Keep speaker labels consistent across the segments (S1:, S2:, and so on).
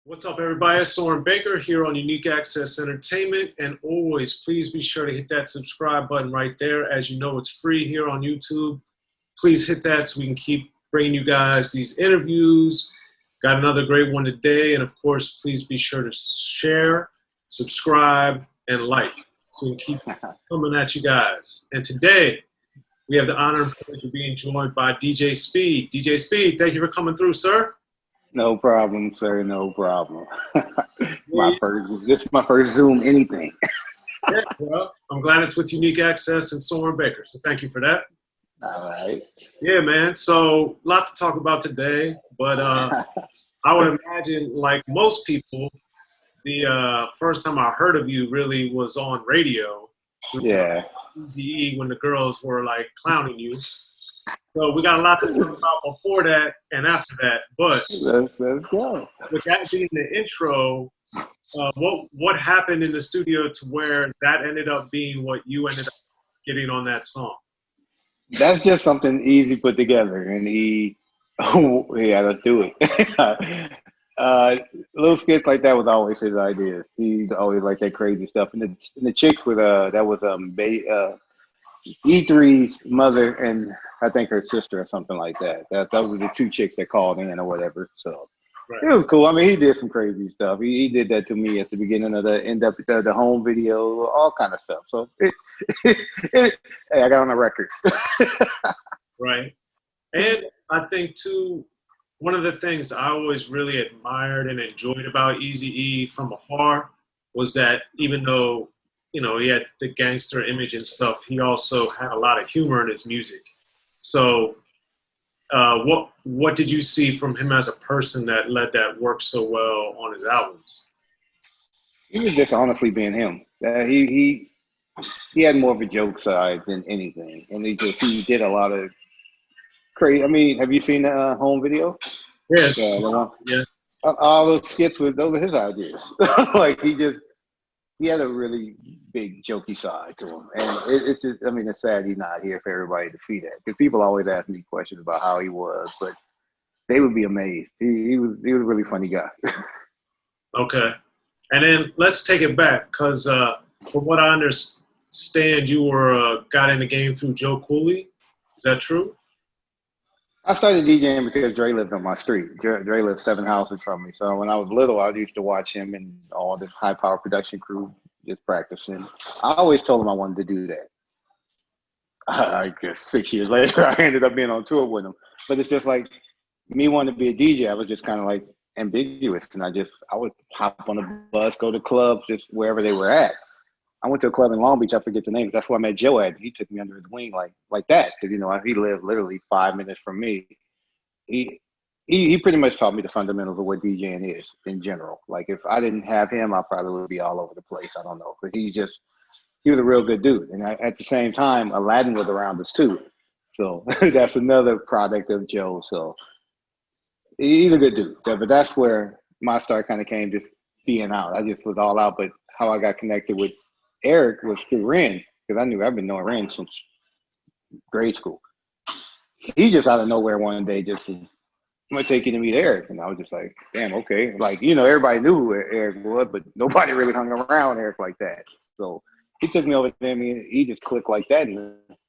S1: What's up, everybody? It's Soren Baker here on Unique Access Entertainment. And always, please be sure to hit that subscribe button right there. As you know, it's free here on YouTube. Please hit that so we can keep bringing you guys these interviews. Got another great one today. And of course, please be sure to share, subscribe, and like so we can keep coming at you guys. And today, we have the honor and privilege of being joined by DJ Speed. DJ Speed, thank you for coming through, sir.
S2: No problem, sir. No problem. This is my first Zoom anything.
S1: Yeah, well, I'm glad it's with Unique Access and Soren Baker. So thank you for that.
S2: All right.
S1: Yeah, man. So a lot to talk about today, but I would imagine, like most people, the first time I heard of you really was on radio.
S2: Yeah.
S1: Eazy-E, when the girls were like clowning you. So we got a lot to talk about before that and after that. But
S2: let's go.
S1: With that being the intro, what happened in the studio to where that ended up being what you ended up getting on that song?
S2: That's just something Eazy put together, and let's do it. Little skits like that was always his idea. He always liked that crazy stuff. And the chicks with that was E3's mother and I think her sister or something like that. Those were the two chicks that called in or whatever. So right. It was cool. I mean, he did some crazy stuff. He did that to me at the beginning of the N.W.A, the home video, all kind of stuff. So hey, I got on the record.
S1: Right. And I think too, one of the things I always really admired and enjoyed about Eazy-E from afar was that even though, you know, he had the gangster image and stuff, he also had a lot of humor in his music. So what did you see from him as a person that let that work so well on his albums?
S2: He was just honestly being him. He had more of a joke side than anything. And he did a lot of crazy. I mean, have you seen the home video?
S1: Yes.
S2: The one,
S1: yeah.
S2: All those skits, those are his ideas. Like he had a really big jokey side to him. And it's just, I mean, it's sad he's not here for everybody to see that. Because people always ask me questions about how he was, but they would be amazed. He was a really funny guy.
S1: Okay. And then let's take it back, because from what I understand, you were got in the game through Joe Cooley. Is that true?
S2: I started DJing because Dre lived on my street. Dre lived 7 houses from me. So when I was little, I used to watch him and all this high-power production crew just practicing. I always told him I wanted to do that. I guess 6 years later, I ended up being on tour with him. But it's just like me wanting to be a DJ. I was just kind of like ambiguous. And I would hop on the bus, go to clubs, just wherever they were at. I went to a club in Long Beach. I forget the name. That's where I met Joe at. He took me under his wing like that. Because, you know, he lived literally 5 minutes from me. He pretty much taught me the fundamentals of what DJing is in general. Like, if I didn't have him, I probably would be all over the place. I don't know. But he was a real good dude. And at the same time, Aladdin was around us too. So that's another product of Joe. So he's a good dude. But that's where my start kind of came, just being out. I just was all out. But how I got connected with Eric was through Ren, because I've been knowing Ren since grade school. He just out of nowhere one day just was, I'm gonna take you to meet Eric. And I was just like, damn, okay. Like, you know, everybody knew who Eric was, but nobody really hung around Eric like that. So he took me over there, and he just clicked like that, and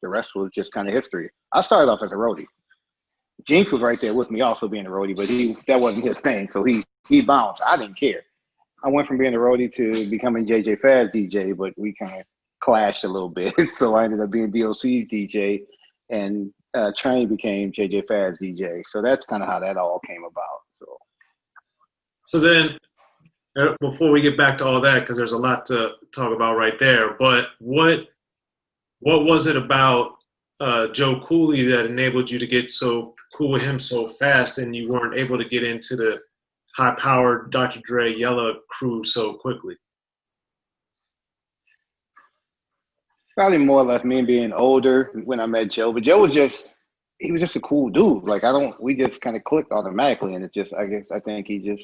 S2: the rest was just kind of history. I started off as a roadie. Jinx was right there with me also being a roadie, but that wasn't his thing. So he bounced. I didn't care. I went from being a roadie to becoming JJ Fad's DJ, but we kind of clashed a little bit. So I ended up being D.O.C's DJ, and Train became JJ Fad's DJ. So that's kind of how that all came about.
S1: So then, before we get back to all that, because there's a lot to talk about right there, but what was it about Joe Cooley that enabled you to get so cool with him so fast, and you weren't able to get into the high-powered Dr. Dre Yella crew so quickly?
S2: Probably more or less me being older when I met Joe. But Joe was he was just a cool dude. Like, we just kind of clicked automatically. And I think he just,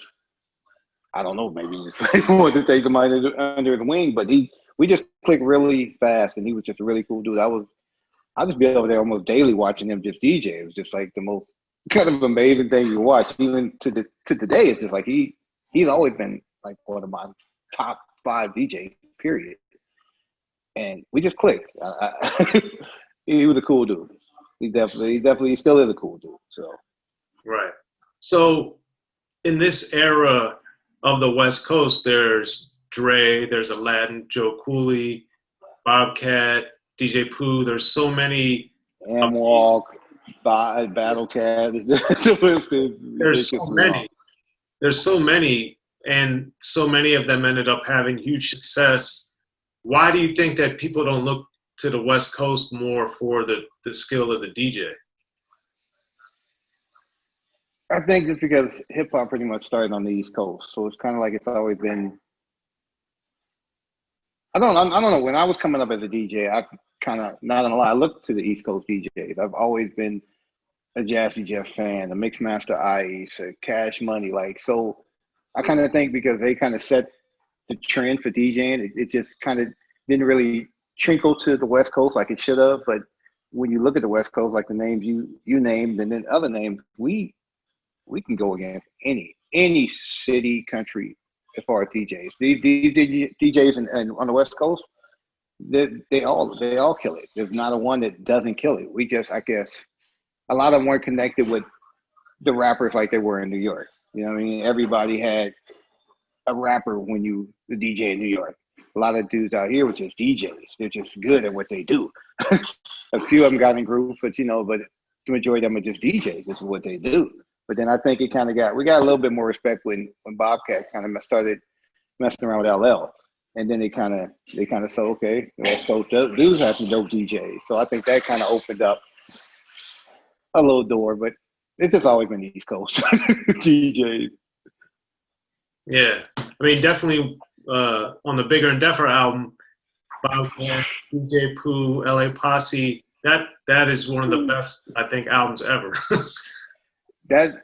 S2: I don't know, maybe he just wanted to take him under the wing. But we just clicked really fast, and he was just a really cool dude. I'd just be over there almost daily watching him just DJ. It was just like the most kind of amazing thing you watch. Even to today, it's just like he he's always been like one of my top 5 DJs, period. And we just clicked. He was a cool dude. He definitely still is a cool dude. So
S1: Right. So in this era of the West Coast, there's Dre, there's Aladdin, Joe Cooley, Bobcat, DJ Pooh. There's so many.
S2: N.W.A, Battle Cat. The list is
S1: There's so
S2: ridiculously long.
S1: many. There's so many, and so many of them ended up having huge success. Why do you think that people don't look to the West Coast more for the skill of the DJ?
S2: I think just because hip hop pretty much started on the East Coast, so it's kind of like it's always been. I don't know. When I was coming up as a DJ, I kind of, not gonna lie, I looked to the East Coast DJs. I've always been a Jazzy Jeff fan, a Mixmaster Ice, a Cash Money. Like, so I kind of think because they kind of set the trend for DJing, it just kind of didn't really trickle to the West Coast like it should have. But when you look at the West Coast, like the names you named and then other names, we can go against any city, country as far as DJs. These DJs and on the West Coast, they all kill it. There's not a one that doesn't kill it. We just, I guess, a lot of them weren't connected with the rappers like they were in New York. You know what I mean? Everybody had a rapper the DJ in New York. A lot of dudes out here were just DJs. They're just good at what they do. A few of them got in groups, but but the majority of them are just DJs. This is what they do. But then I think we got a little bit more respect when Bobcat kind of started messing around with LL. And then they kind of said, okay, the West Coast dudes have some dope DJs. So I think that kind of opened up a little door, but it's just always been East Coast DJs.
S1: Yeah, I mean, definitely on the Bigger and Deffer album, Bobcat, DJ Pooh, LA Posse, that is one of the best, I think, albums ever.
S2: That's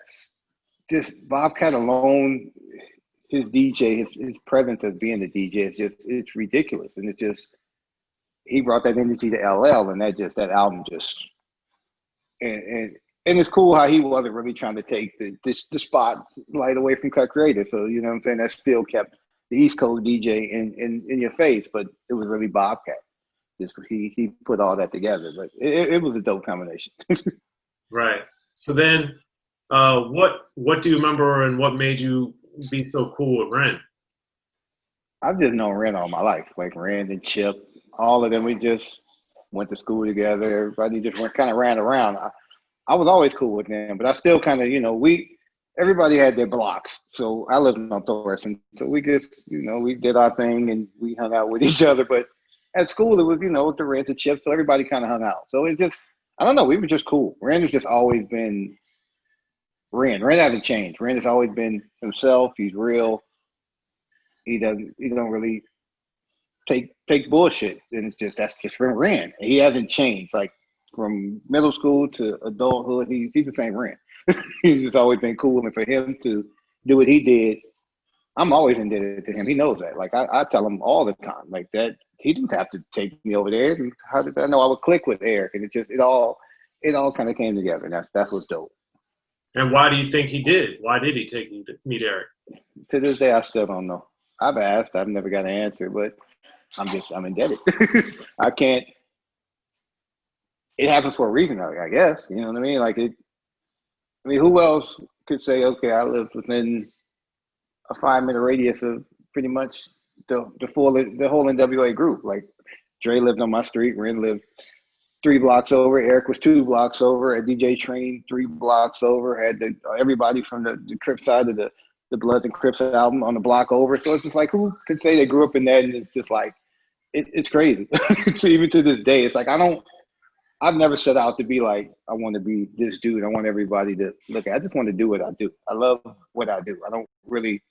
S2: just Bobcat alone, his DJ, his presence as being the DJ it's ridiculous. And it's just, he brought that energy to LL, and that album just, and it's cool how he wasn't really trying to take the spotlight away from Cut Creator. So, you know what I'm saying? That still kept the East Coast DJ in your face, but it was really Bobcat. Just he put all that together, but it was a dope combination.
S1: Right. So then, what do you remember, and what made you be so cool with Ren?
S2: I've just known Ren all my life, like Ren and Chip, all of them. We just went to school together. Everybody just kind of ran around. I was always cool with them, but I still kind of, everybody had their blocks. So I lived on Thorson, so we just, we did our thing and we hung out with each other. But at school, it was, the Rens and Chips, so everybody kind of hung out. So it just, I don't know, we were just cool. Ren has just always been Ren. Ren hasn't changed. Ren has always been himself. He's real. He don't really take bullshit. And that's just Ren. He hasn't changed. Like from middle school to adulthood, he's the same Ren. He's just always been cool. And for him to do what he did, I'm always indebted to him. He knows that. Like I tell him all the time, like that he didn't have to take me over there. And how did I know I would click with Eric? And it all kind of came together. And that's what's dope.
S1: And why do you think he did? Why did he take you to meet Eric?
S2: To this day, I still don't know. I've asked. I've never got an answer, but I'm indebted. I can't. It happened for a reason, I guess. You know what I mean? Like it. I mean, who else could say, okay, I lived within a 5-minute radius of pretty much the whole N.W.A group? Like Dre lived on my street. Ren lived 3 blocks over. Eric was 2 blocks over. A DJ Train 3 blocks over. Had everybody from the Crip side of the Bloods and Crips album on the block over. So it's just like, who could say they grew up in that? And it's just like, it's crazy. So even to this day, it's like, I've never set out to be like, I want to be this dude. I want everybody to look at. I just want to do what I do. I love what I do. I don't really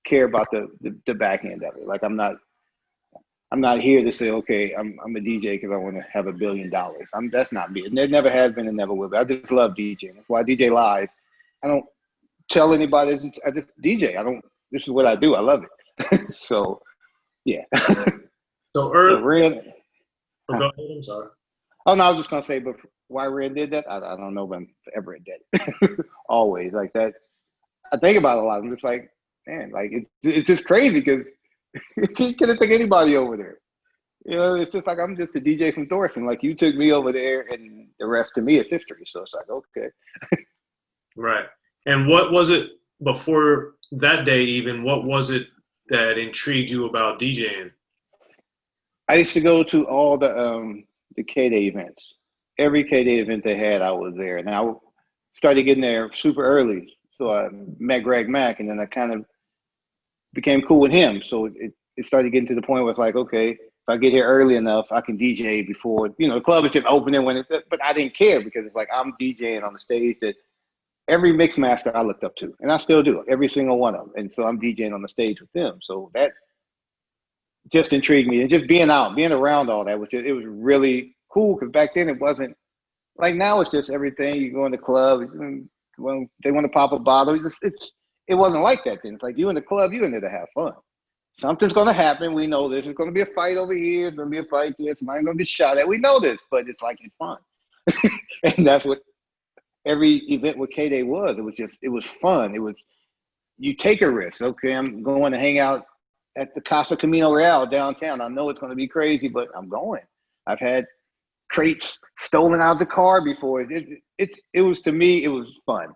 S2: care about the back end of it. Like I'm not here to say, okay, I'm a DJ because I want to have $1 billion. That's not me. It never has been and never will be. I just love DJing. That's why I DJ live. I don't tell anybody. I just DJ. This is what I do. I love it. So, yeah.
S1: So Ren.
S2: Oh,
S1: go ahead. I'm sorry.
S2: Oh no, I was just gonna say, but why Ren did that, I don't know, but I'm ever indebted. Always like that. I think about it a lot. I'm just like, man, like it's just crazy because he couldn't take anybody over there. You know, it's just like I'm just a DJ from Thorson. Like you took me over there, and the rest to me is history. So it's like, okay.
S1: Right. And what was it before that day even, what was it that intrigued you about DJing?
S2: I used to go to all the K-Day events. Every K-Day event they had, I was there. And I started getting there super early. So I met Greg Mack, and then I kind of became cool with him. So it started getting to the point where it's like, okay, if I get here early enough, I can DJ before, you know, the club is just opening when it's, but I didn't care because it's like I'm DJing on the stage that every mix master I looked up to, and I still do, every single one of them. And so I'm DJing on the stage with them. So that just intrigued me. And just being out, being around all that, it was really cool because back then it wasn't like now it's just everything. You go in the club, when they want to pop a bottle, it wasn't like that then. It's like you in the club, you in there to have fun. Something's going to happen. We know this. There's going to be a fight over here. There's going to be a fight there. Somebody's going to get shot at. We know this, but it's like it's fun. And that's what every event with K-Day was. It was fun. It was, you take a risk. Okay, I'm going to hang out at the Casa Camino Real downtown. I know it's going to be crazy, but I'm going. I've had crates stolen out of the car before. It was, to me, it was fun.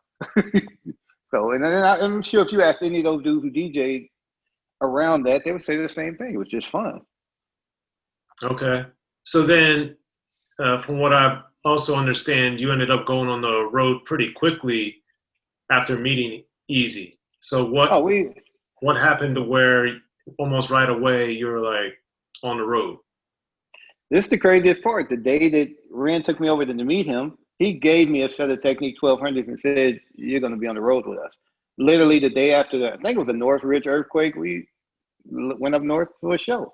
S2: So, and then I'm sure if you asked any of those dudes who DJed around that, they would say the same thing. It was just fun.
S1: Okay. So then, from what I also understand, you ended up going on the road pretty quickly after meeting Eazy. So what happened to where almost right away you were like on the road?
S2: This is the craziest part. The day that Ren took me over to meet him, he gave me a set of Technique 1200s and said, "You're going to be on the road with us." Literally the day after that, I think it was a Northridge earthquake. We went up north to a show.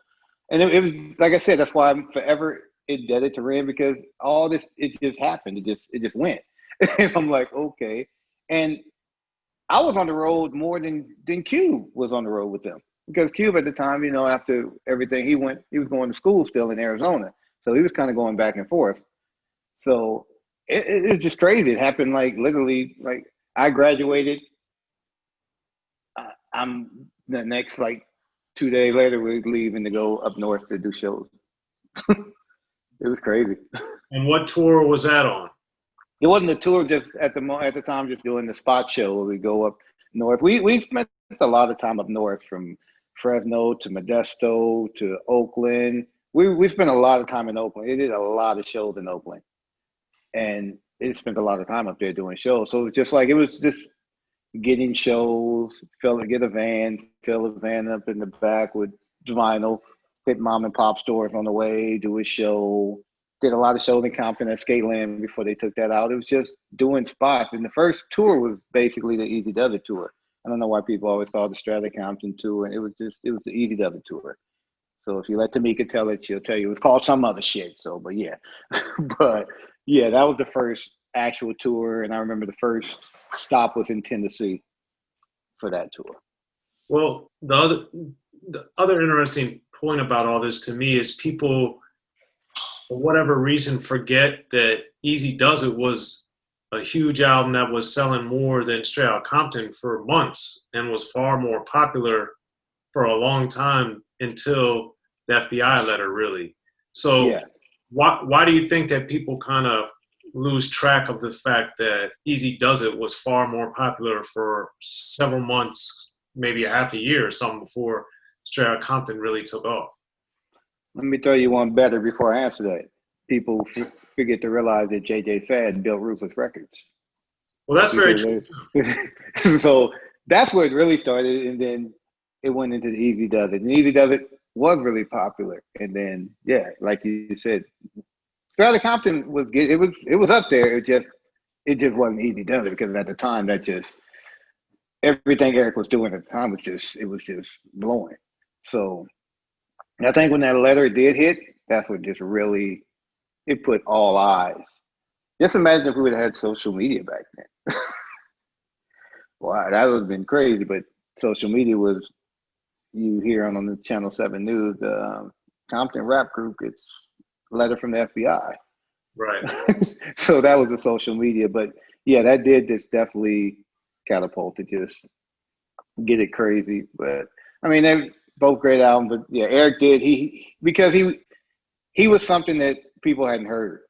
S2: And it was, like I said, that's why I'm forever indebted to Ren, because all this, it just happened. It just went. And I'm like, okay. And I was on the road more than Cube was on the road with them. Because Cube at the time, you know, after everything, he was going to school still in Arizona. So he was kind of going back and forth. So it was just crazy. It happened like literally, like I graduated. I'm the next like 2 days later, we're leaving to go up north to do shows. It was crazy.
S1: And what tour was that on?
S2: It wasn't a tour, just at the time, just doing the spot show where we go up north. We spent a lot of time up north, from Fresno to Modesto to Oakland. We spent a lot of time in Oakland. It did a lot of shows in Oakland, and it spent a lot of time up there doing shows. So it was just getting shows, get a van, fill a van up in the back with vinyl, hit mom and pop stores on the way, do a show. Did a lot of shows in Compton at Skateland before they took that out. It was just doing spots. And the first tour was basically the Eazy-Duz-It tour. I don't know why people always call it the Strata Compton tour. And it was the Eazy-Duz-It tour. So if you let Tamika tell it, she'll tell you it was called some other shit. So, but yeah. But yeah, that was the first actual tour. And I remember the first stop was in Tennessee for that tour.
S1: Well, the other interesting point about all this to me is people, for whatever reason, forget that Eazy-Duz-It was a huge album that was selling more than Straight Outta Compton for months and was far more popular for a long time until the FBI letter, really. So
S2: yeah.
S1: Why do you think that people kind of lose track of the fact that Eazy-Duz-It was far more popular for several months, maybe a half a year or something, before Straight Outta Compton really took off?
S2: Let me tell you one better before I answer that. People forget to realize that J.J. Fad built Ruthless Records.
S1: Well, that's very true.
S2: So that's where it really started, and then it went into the Eazy-Duz-It. And Eazy-Duz-It was really popular. And then, yeah, like you said, Straight Outta Compton was good. It was up there. It just wasn't Eazy-Duz-It, because at the time that just everything Eric was doing at the time was just blowing. So I think when that letter did hit, that's what just really, it put all eyes. Just imagine if we would have had social media back then. Wow, that would have been crazy. But social media was, you hear on the Channel 7 News, the Compton rap group gets a letter from the FBI.
S1: Right.
S2: So that was the social media. But yeah, that did just definitely catapult. It just get it crazy. But I mean, they both great albums. But yeah, Eric did because he was something that people hadn't heard.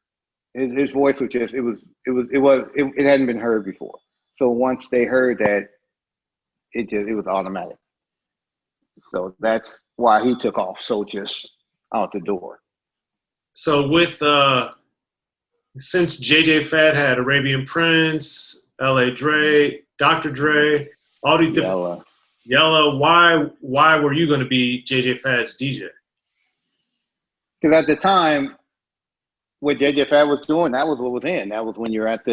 S2: His voice was just it hadn't been heard before. So once they heard that, it was automatic. So that's why he took off so just out the door.
S1: So with since JJ Fad had Arabian Prince, L.A. Dre, Dr. Dre, all these different Yella, why were you going to be JJ Fad's DJ?
S2: Because at the time, what JJ Fad was doing, that was what was in. That was when you're at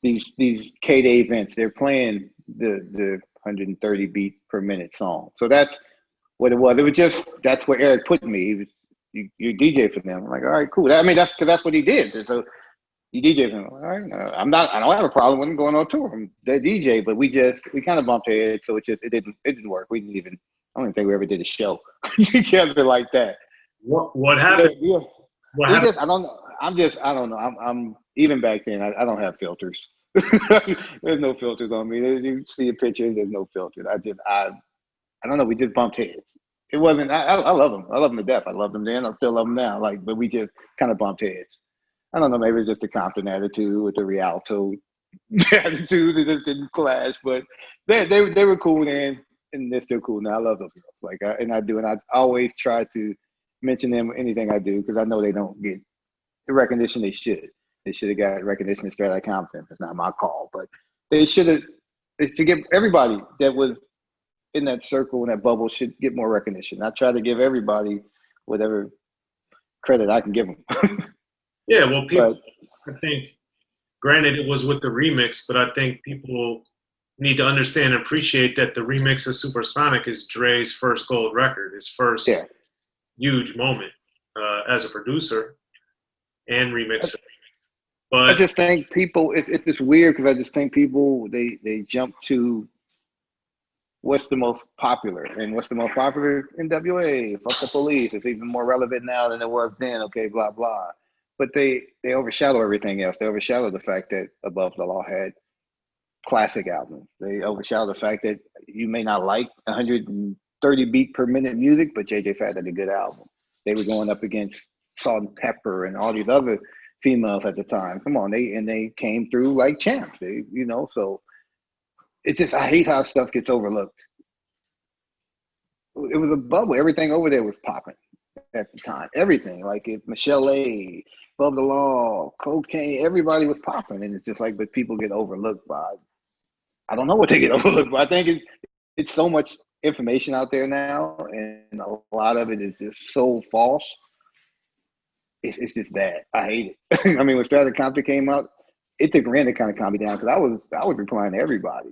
S2: these K-Day events. They're playing the 130 beats per minute song. So that's what it was. It was just that's where Eric put me. He was you DJ for them. I'm like, all right, cool. I mean, that's because that's what he did. So you DJ for them. All right, I don't have a problem with him going on tour. I'm the DJ, but we kind of bumped heads, so it didn't work. I don't even think we ever did a show together like that.
S1: What happened?
S2: Yeah. I don't know. I don't know. I'm even back then. I don't have filters. There's no filters on me. You see a picture, there's no filters. I don't know. We just bumped heads. It wasn't. I love them. I love them to death. I love them then. I still love them now. But we just kind of bumped heads. I don't know. Maybe it's just the Compton attitude with the Rialto attitude. It just didn't clash. But they were cool then, and they're still cool now. I love those girls. I always try to mention them anything I do because I know they don't get the recognition they should. They should have got recognition straight out of Compton. It's not my call, but they should have. It's to give everybody that was in that circle, in that bubble, should get more recognition. I try to give everybody whatever credit I can give them.
S1: Yeah, well, people, I think, granted it was with the remix, but I think people need to understand and appreciate that the remix of Supersonic is Dre's first gold record, his first huge moment as a producer and remixer. But
S2: I just think people, it's just weird because I just think people, they jump to what's the most popular. And what's the most popular? N.W.A, Fuck the Police. It's even more relevant now than it was then. Okay, blah, blah. But they overshadow everything else. They overshadow the fact that Above the Law had classic albums. They overshadow the fact that you may not like 130 beat per minute music, but JJ Fad had a good album. They were going up against Salt and Pepper and all these other females at the time. Come on, they came through like champs. So it's just I hate how stuff gets overlooked. It was a bubble. Everything over there was popping at the time. Everything, like if Michelle A, Above the Law, Cocaine, everybody was popping, and it's just like, but people get overlooked by. I don't know what they get overlooked by. I think it's so much information out there now, and a lot of it is just so false. It's just bad. I hate it. I mean, when Strata Compton came out, it took Ren to kind of calm me down because I was replying to everybody.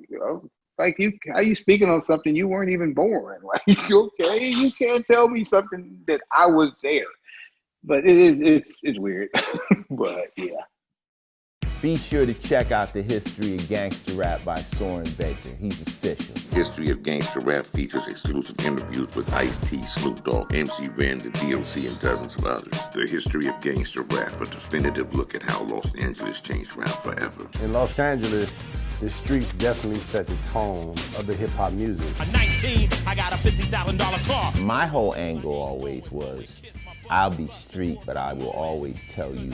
S2: Like how you speaking on something you weren't even born? Like, okay, you can't tell me something that I was there. But it's weird. But yeah.
S3: Be sure to check out the History of Gangster Rap by Soren Baker. He's official.
S4: History of Gangster Rap features exclusive interviews with Ice-T, Snoop Dogg, MC Ren, the D.O.C, and dozens of others. The History of Gangster Rap, a definitive look at how Los Angeles changed rap forever.
S5: In Los Angeles, the streets definitely set the tone of the hip-hop music.
S6: At 19, I got a $50,000 car.
S3: My whole angle always was, I'll be street, but I will always tell you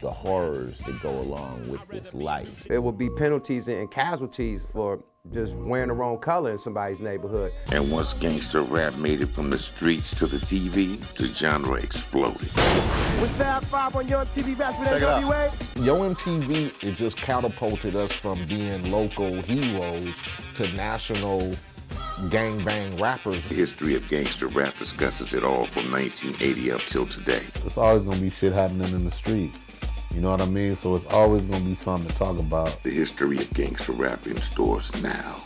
S3: the horrors that go along with this life.
S5: There will be penalties and casualties for just wearing the wrong color in somebody's neighborhood.
S4: And once gangster rap made it from the streets to the TV, the genre exploded.
S7: With Fab 5 on Yo MTV Raps with N.W.A.
S8: Yo MTV, it just catapulted us from being local heroes to national gangbang rappers.
S4: The History of Gangster Rap discusses it all from 1980 up till today.
S8: It's always gonna be shit happening in the streets. You know what I mean? So it's always gonna be something to talk about.
S4: The History of Gangster Rap in stores now.